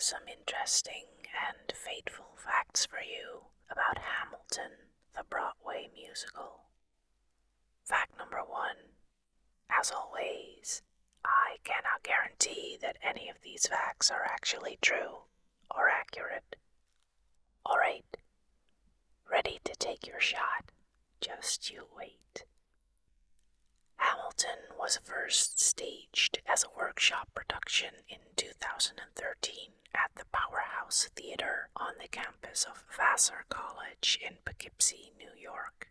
some interesting and fateful facts for you about Hamilton, the Broadway musical. Fact number 1. As always, I cannot guarantee that any of these facts are actually true or accurate. Alright, ready to take your shot? Just you wait. Hamilton was first staged as a workshop production in 2013 at the Powerhouse Theater on the campus of Vassar College in Poughkeepsie, New York.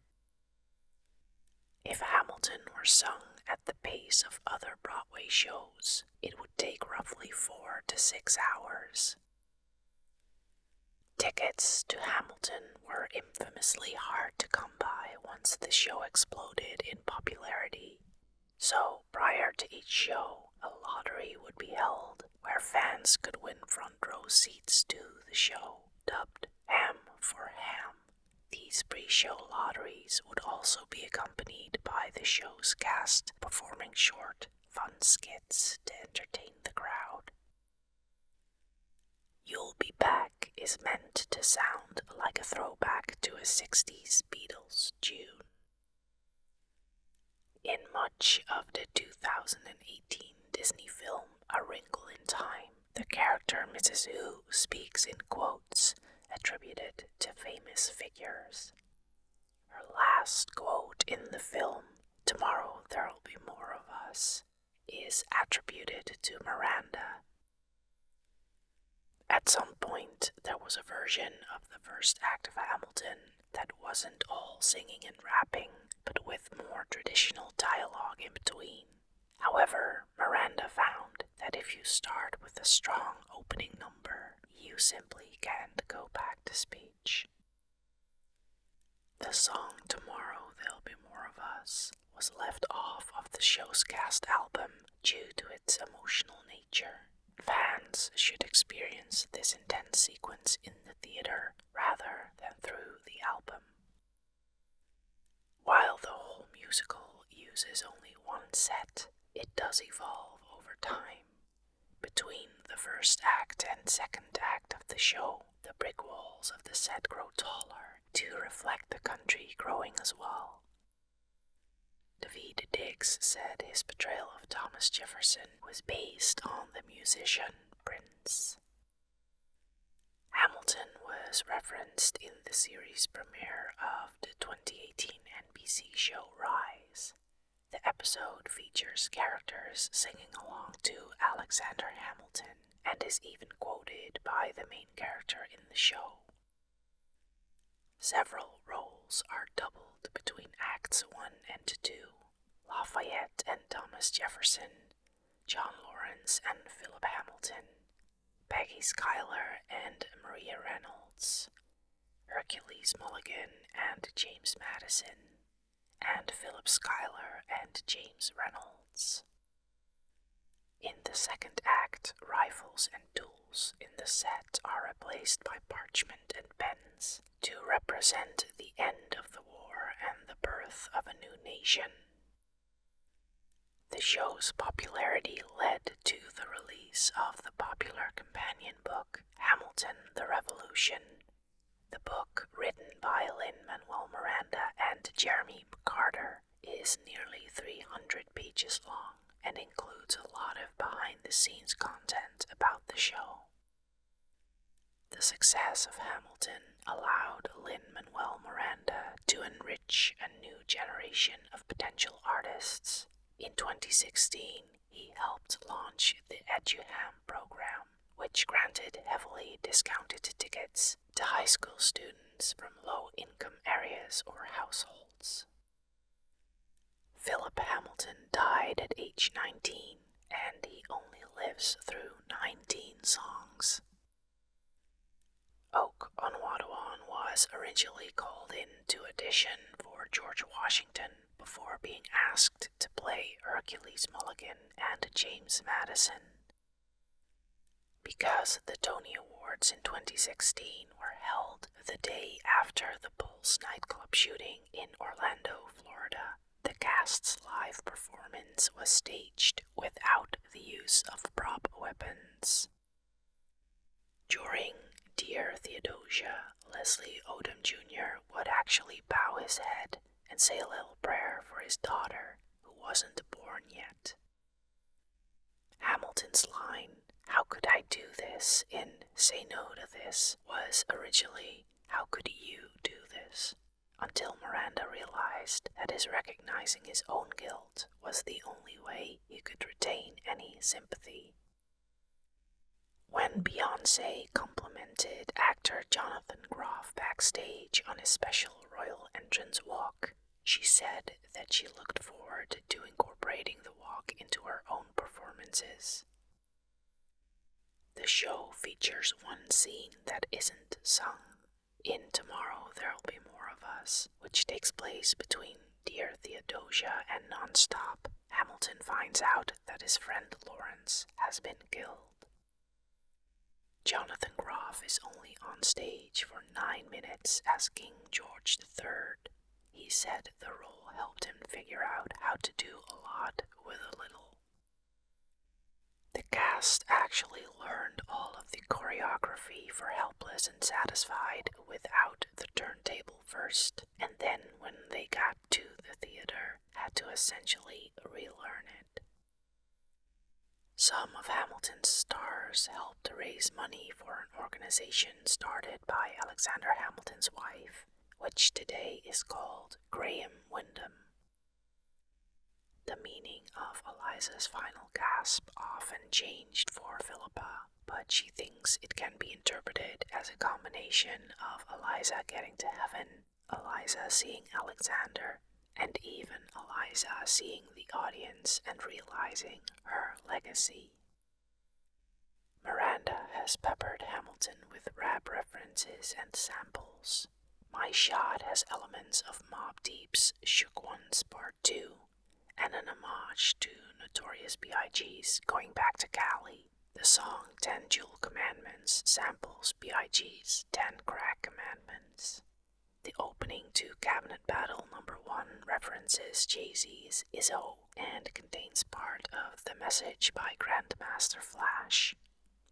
If Hamilton were sung at the pace of other Broadway shows, it would take roughly 4 to 6 hours. Tickets to Hamilton were infamously hard to come by once the show exploded in popularity. So, prior to each show, a lottery would be held where fans could win front row seats to the show, dubbed Ham for Ham. These pre-show lotteries would also be accompanied by the show's cast performing short, fun skits to entertain the crowd. You'll Be Back is meant to sound like a throwback to a 60s Beatles tune. In much of the 2018 Disney film A Wrinkle in Time, the character Mrs. Who speaks in quotes attributed to famous figures. Her last quote in the film, "Tomorrow there'll be more of us," is attributed to Miranda. At some point, there was a version of the first act of Hamilton that wasn't all singing and rapping, but with more traditional dialogue in between. However, Miranda found that if you start with a strong opening number, you simply can't go back to speech. The song "Tomorrow There'll Be More of Us" was left off of the show's cast album due to its emotional nature. Fans should experience this intense sequence in the theater rather than through the album. While the whole musical uses only one set, it does evolve over time. Between the first act and second act of the show, the brick walls of the set grow taller to reflect the country growing as well. David Diggs said his portrayal of Thomas Jefferson was based on the musician Prince. Hamilton was referenced in the series premiere of the 2018 NBC show Rise. The episode features characters singing along to Alexander Hamilton and is even quoted by the main character in the show. Several roles are doubled between Acts 1 and 2. Lafayette and Thomas Jefferson, John Lawrence and Philip Hamilton, Peggy Schuyler and Maria Reynolds, Hercules Mulligan and James Madison, and Philip Schuyler and James Reynolds. In the second act, rifles and tools in the set are replaced by parchment and pens to represent the end of the war and the birth of a new nation. The show's popularity led to the release of the popular companion book, Hamilton the Revolution. The book, written by Lin-Manuel Miranda and Jeremy Carter, is nearly 300 pages long and includes a lot of behind-the-scenes content about the show. The success of Hamilton allowed Lin-Manuel Miranda to enrich a new generation of potential artists. In 2016, he helped launch the EduHam program, which granted heavily discounted tickets to high school students from low-income areas or households. Philip Hamilton died at age 19, and he only lives through 19 songs. Oak Onwuaduan was originally called in to audition for George Washington before being asked to play Hercules Mulligan and James Madison. Because the Tony Awards in 2016 were held the day after the Bulls nightclub shooting in Orlando, Florida, the cast's live performance was staged without the use of prop weapons. say a little prayer for his daughter, who wasn't born yet. Hamilton's line, "How could I do this?" in "Say No to This" was originally, "How could you do this?" until Miranda realized that his recognizing his own guilt was the only way he could retain any sympathy. When Beyoncé complimented actor Jonathan Groff backstage on his special royal entrance walk, she said that she looked forward to incorporating the walk into her own performances. The show features one scene that isn't sung. In Tomorrow There'll Be More of Us, which takes place between Dear Theodosia and Nonstop, Hamilton finds out that his friend Lawrence has been killed. Jonathan Groff is only on stage for 9 minutes as King George III. He said the role helped him figure out how to do a lot with a little. The cast actually learned all of the choreography for Helpless and Satisfied without the turntable first, and then when they got to the theater, had to essentially relearn it. Some of Hamilton's stars helped to raise money for an organization started by Alexander Hamilton's wife, which today is called Graham Windham. The meaning of Eliza's final gasp often changed for Philippa, but she thinks it can be interpreted as a combination of Eliza getting to heaven, Eliza seeing Alexander, and even Eliza seeing the audience and realizing her legacy. Miranda has peppered Hamilton with rap references and samples. My Shot has elements of Mobb Deep's Shook Ones Part 2, and an homage to Notorious B.I.G.'s Going Back to Cali. The song 10 Jewel Commandments samples B.I.G.'s 10 Crack Commandments. The opening to Cabinet Battle No. 1 references Jay-Z's Izzo and contains part of The Message by Grandmaster Flash.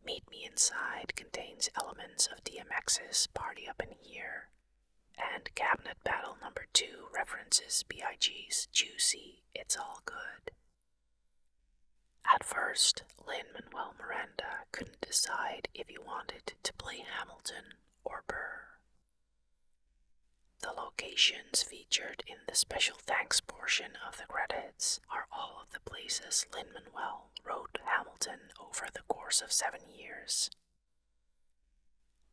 Meet Me Inside contains elements of DMX's Party Up in Here. And Cabinet Battle No. 2 references B.I.G.'s Juicy It's All Good. At first, Lin-Manuel Miranda couldn't decide if he wanted to play Hamilton or Burr. The locations featured in the special thanks portion of the credits are all of the places Lin-Manuel wrote Hamilton over the course of 7 years.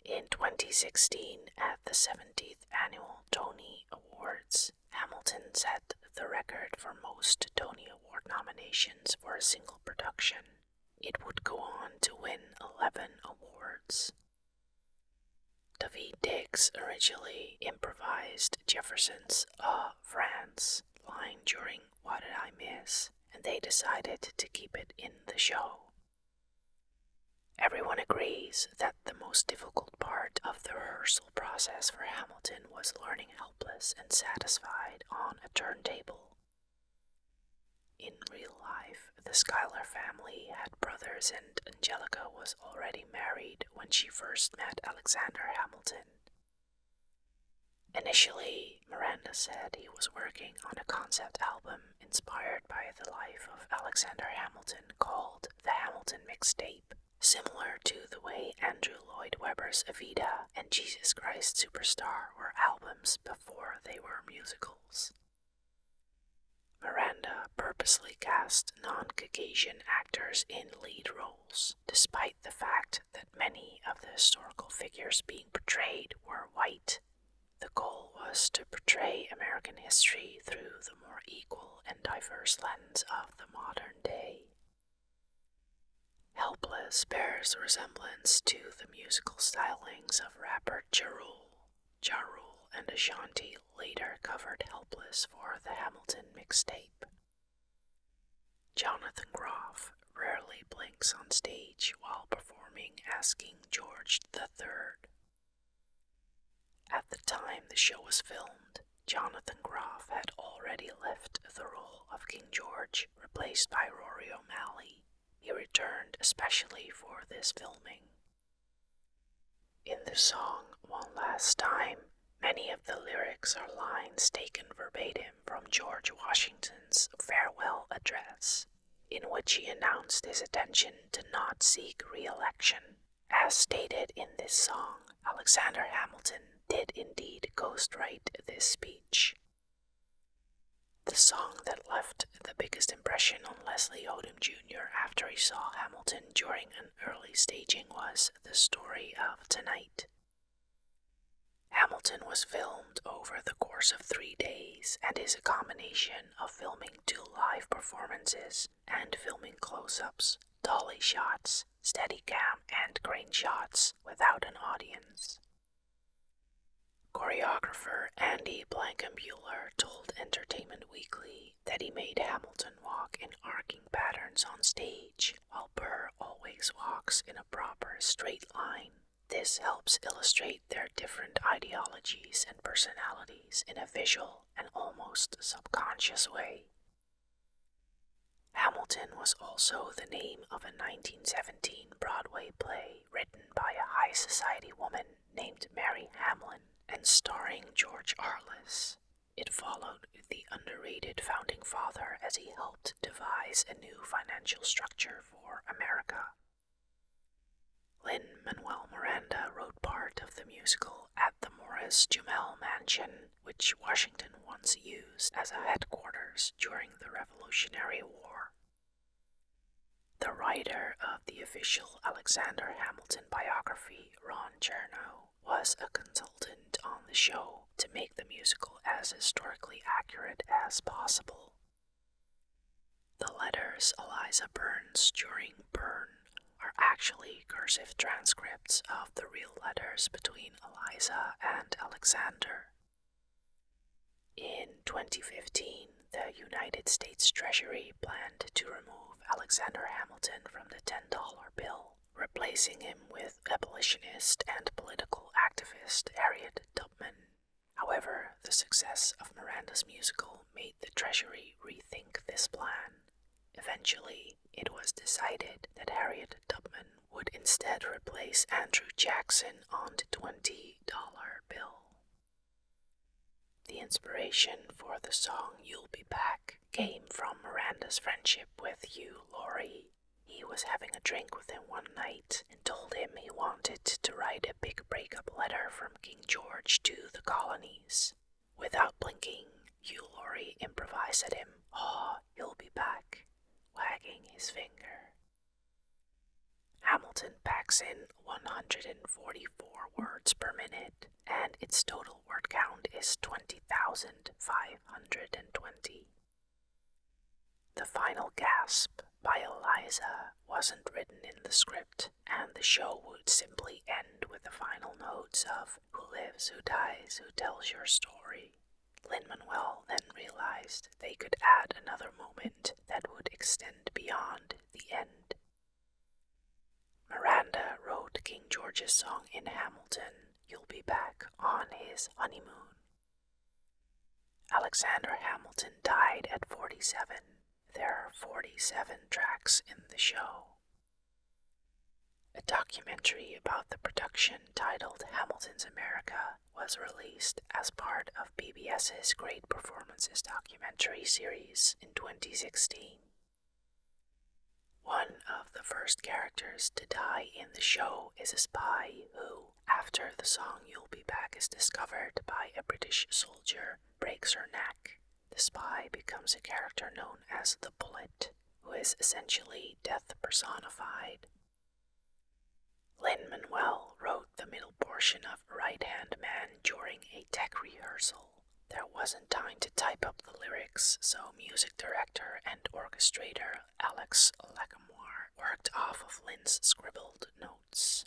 In 2016, at the 70th Annual Tony Awards, Hamilton set the record for most Tony Award nominations for a single production. It would go on to win 11 awards. David Diggs originally improvised Jefferson's France line during What Did I Miss, and they decided to keep it in the show. Everyone agrees that the most difficult part of the rehearsal process for Hamilton was learning Helpless and Satisfied on a turntable. In real life, the Schuyler family had brothers and Angelica was already married when she first met Alexander Hamilton. Initially, Miranda said he was working on a concept album inspired by the life of Alexander Hamilton called The Hamilton Mixtape, similar to the way Andrew Lloyd Webber's Evita and Jesus Christ Superstar were albums before they were musicals. Miranda purposely cast non-Caucasian actors in lead roles, despite the fact that many of the historical figures being portrayed were white. The goal was to portray American history through the more equal and diverse lens of the modern day. Helpless bears resemblance to the musical stylings of rapper Ja Rule. Ja Rule and Ashanti later covered Helpless for the Hamilton Mixtape. Jonathan Groff rarely blinks on stage while performing as King George III. At the time the show was filmed, Jonathan Groff had already left the role of King George, replaced by Rory O'Malley. He returned especially for this filming. In the song One Last Time, Many of the lyrics are lines taken verbatim from George Washington's farewell address, in which he announced his intention to not seek re-election. As stated in this song, Alexander Hamilton did indeed ghostwrite this speech. The song that left the biggest impression on Leslie Odom Jr. after he saw Hamilton during an early staging was The Story of Tonight. Hamilton was filmed over the course of 3 days and is a combination of filming 2 live performances and filming close-ups, dolly shots, steadicam, and crane shots without an audience. Choreographer Andy Blankenbuehler told Entertainment Weekly that he made Hamilton walk in arcing patterns on stage, while Burr always walks in a proper straight line. This helps illustrate their different ideologies and personalities in a visual and almost subconscious way. Hamilton was also the name of a 1917 Broadway play written by a high society woman named Mary Hamlin and starring George Arliss. It followed the underrated founding father as he helped devise a new financial structure for America. Lin-Manuel Miranda wrote part of the musical at the Morris Jumel Mansion, which Washington once used as a headquarters during the Revolutionary War. The writer of the official Alexander Hamilton biography, Ron Chernow, was a consultant on the show to make the musical as historically accurate as possible. The letters Eliza burns during Burn are actually cursive transcripts of the real letters between Eliza and Alexander. In 2015, the United States Treasury planned to remove Alexander Hamilton from the $10 bill, replacing him with abolitionist and political activist Harriet Tubman. However, the success of Miranda's musical made the Treasury rethink this plan. Eventually, it was decided that Harriet Tubman would instead replace Andrew Jackson on the $20 bill. The inspiration for the song You'll Be Back came from Miranda's friendship with Hugh Laurie. He was having a drink with him one night and told him he wanted to write a big breakup letter from King George to the colonies. Without blinking, Hugh Laurie improvised at him, "Oh, you'll be back," wagging his finger. Hamilton packs in 144 words per minute, and its total word count is 20,520. The final gasp by Eliza wasn't written in the script, and the show would simply end with the final notes of "Who lives, who dies, who tells your story." Lin-Manuel then realized they could add another moment that would extend beyond the end. Miranda wrote King George's song in Hamilton, You'll Be Back, on his honeymoon. Alexander Hamilton died at 47. There are 47 tracks in the show. A documentary about the production titled Hamilton's America was released as part of PBS's Great Performances documentary series in 2016. One of the first characters to die in the show is a spy who, after the song You'll Be Back is discovered by a British soldier, breaks her neck. The spy becomes a character known as the Bullet, who is essentially death personified. Lin-Manuel wrote the middle portion of Right Hand Man during a tech rehearsal. There wasn't time to type up the lyrics, so music director and orchestrator Alex Lacamoire worked off of Lin's scribbled notes.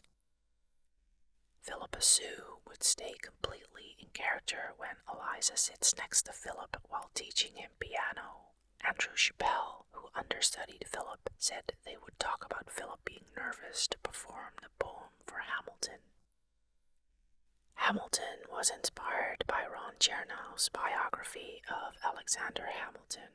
Philippa Sue would stay completely in character when Eliza sits next to Philip while teaching him piano. Andrew Chappelle, who understudied Philip, said they would talk about Philip being nervous to perform the poem for Hamilton. Hamilton was inspired by Ron Chernow's biography of Alexander Hamilton.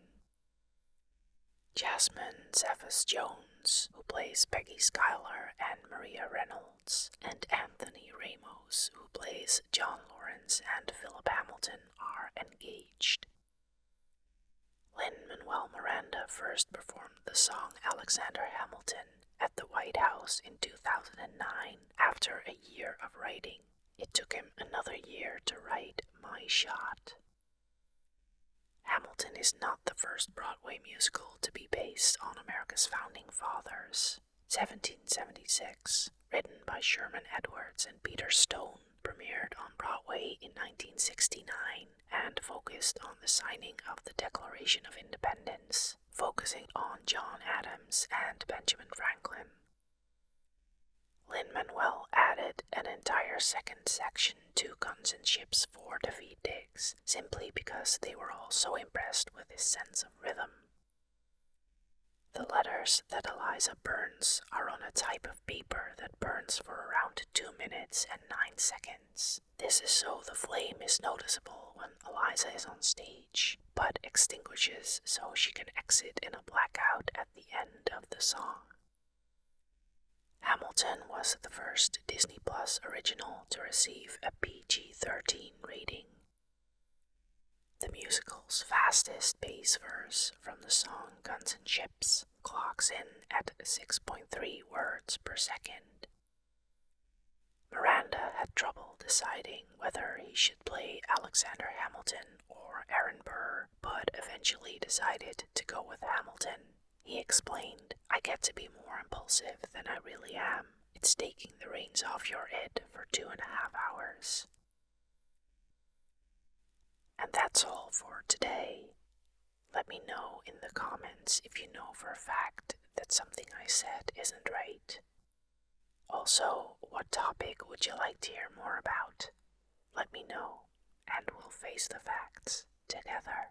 Jasmine Cephas-Jones, who plays Peggy Schuyler and Maria Reynolds, and Anthony Ramos, who plays John Lawrence and Philip Hamilton, are engaged. Lin-Manuel Miranda first performed the song Alexander Hamilton at the White House in 2009 after a year of writing. It took him another year to write My Shot. Hamilton is not the first Broadway musical to be based on America's founding fathers. 1776, written by Sherman Edwards and Peter Stone, premiered on Broadway in 1969 and focused on the signing of the Declaration of Independence, focusing on John Adams and Benjamin Franklin. Lin-Manuel added an entire second section to Guns and Ships for Daveed Diggs, simply because they were all so impressed with his sense of rhythm. The letters that Eliza burns are on a type of paper that burns for around 2 minutes and 9 seconds. This is so the flame is noticeable when Eliza is on stage, but extinguishes so she can exit in a blackout at the end of the song. Hamilton was the first Disney Plus original to receive a PG-13 rating. The musical's fastest bass verse from the song Guns and Ships clocks in at 6.3 words per second. Miranda had trouble deciding whether he should play Alexander Hamilton or Aaron Burr, but eventually decided to go with Hamilton. He explained, "I get to be more impulsive than I really am. It's taking the reins off your id for 2.5 hours. And that's all for today. Let me know in the comments if you know for a fact that something I said isn't right. Also, what topic would you like to hear more about? Let me know, and we'll face the facts together.